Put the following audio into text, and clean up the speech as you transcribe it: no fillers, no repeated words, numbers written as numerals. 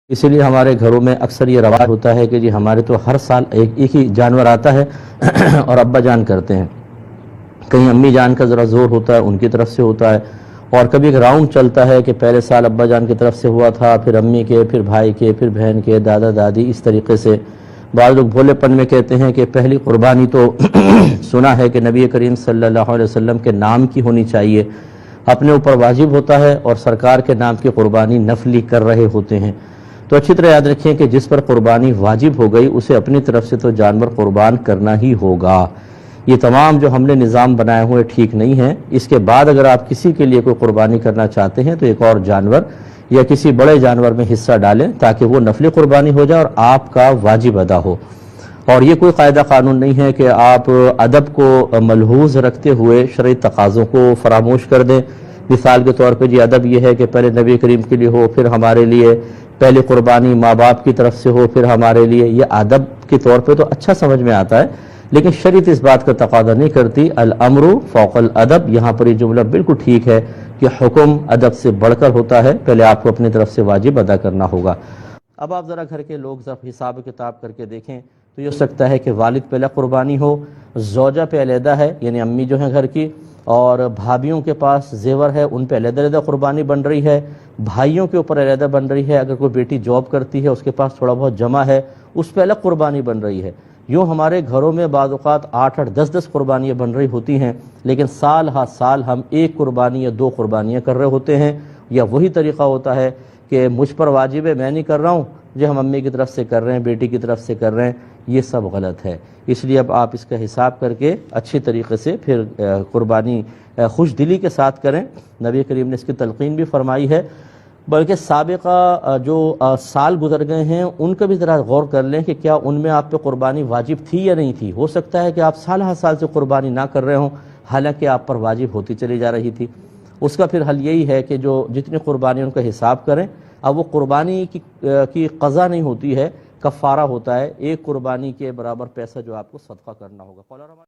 اسی لیے ہمارے گھروں میں اکثر یہ رواج ہوتا ہے کہ جی ہمارے تو ہر سال ایک ہی جانور آتا ہے اور ابا جان کرتے ہیں، کہیں امی جان کا ذرا زور ہوتا ہے، ان کی طرف سے ہوتا ہے، اور کبھی ایک راؤنڈ چلتا ہے کہ پہلے سال ابا جان کی طرف سے ہوا تھا، پھر امی کے، پھر بھائی کے، پھر بہن کے، دادا دادی، اس طریقے سے۔ بعض لوگ بھولے پن میں کہتے ہیں کہ پہلی قربانی تو سنا ہے کہ نبی کریم صلی اللہ علیہ وسلم کے نام کی ہونی چاہیے، اپنے اوپر واجب ہوتا ہے، اور سرکار کے نام کی قربانی نفلی کر رہے ہوتے ہیں۔ تو اچھی طرح یاد رکھیں کہ جس پر قربانی واجب ہو گئی اسے اپنی طرف سے تو جانور قربان کرنا ہی ہوگا۔ یہ تمام جو ہم نے نظام بنائے ہوئے ٹھیک نہیں ہیں۔ اس کے بعد اگر آپ کسی کے لیے کوئی قربانی کرنا چاہتے ہیں تو ایک اور جانور یا کسی بڑے جانور میں حصہ ڈالیں تاکہ وہ نفلی قربانی ہو جائے اور آپ کا واجب ادا ہو۔ اور یہ کوئی قاعدہ قانون نہیں ہے کہ آپ ادب کو ملحوظ رکھتے ہوئے شرعی تقاضوں کو فراموش کر دیں۔ مثال کے طور پہ جی ادب یہ ہے کہ پہلے نبی کریم کے لیے ہو، پھر ہمارے لیے، پہلے قربانی ماں باپ کی طرف سے ہو، پھر ہمارے لیے۔ یہ ادب کے طور پہ تو اچھا سمجھ میں آتا ہے، لیکن شریعت اس بات کا تقاضا نہیں کرتی۔ الامر فوق الادب، یہاں پر یہ جملہ بالکل ٹھیک ہے کہ حکم ادب سے بڑھ کر ہوتا ہے، پہلے آپ کو اپنی طرف سے واجب ادا کرنا ہوگا۔ اب آپ ذرا گھر کے لوگ ذرا حساب کتاب کر کے دیکھیں تو یہ ہو سکتا ہے کہ والد پہلے قربانی ہو، زوجہ پہ علیحدہ ہے یعنی امی جو ہیں گھر کی، اور بھابھیوں کے پاس زیور ہے ان پہ علیحدہ علیحدہ قربانی بن رہی ہے، بھائیوں کے اوپر علیحدہ بن رہی ہے، اگر کوئی بیٹی جاب کرتی ہے اس کے پاس تھوڑا بہت جمع ہے اس پہ الگ قربانی بن رہی ہے۔ یوں ہمارے گھروں میں بعض اوقات 8 10 قربانیاں بن رہی ہوتی ہیں، لیکن سال ہر سال ہم ایک قربانی یا 2 قربانیاں کر رہے ہوتے ہیں، یا وہی طریقہ ہوتا ہے کہ مجھ پر واجب ہے میں نہیں کر رہا ہوں، جو ہم امی کی طرف سے کر رہے ہیں، بیٹی کی طرف سے کر رہے ہیں، یہ سب غلط ہے۔ اس لیے اب آپ اس کا حساب کر کے اچھی طریقے سے پھر قربانی خوش دلی کے ساتھ کریں۔ نبی کریم نے اس کی تلقین بھی فرمائی ہے، بلکہ سابقہ جو سال گزر گئے ہیں ان کا بھی ذرا غور کر لیں کہ کیا ان میں آپ پہ قربانی واجب تھی یا نہیں تھی۔ ہو سکتا ہے کہ آپ سال ہر سال سے قربانی نہ کر رہے ہوں، حالانکہ آپ پر واجب ہوتی چلی جا رہی تھی۔ اس کا پھر حل یہی ہے کہ جو جتنی قربانی ان کا حساب کریں۔ اب وہ قربانی کی قضا نہیں ہوتی ہے، کفارہ ہوتا ہے، ایک قربانی کے برابر پیسہ جو آپ کو صدقہ کرنا ہوگا۔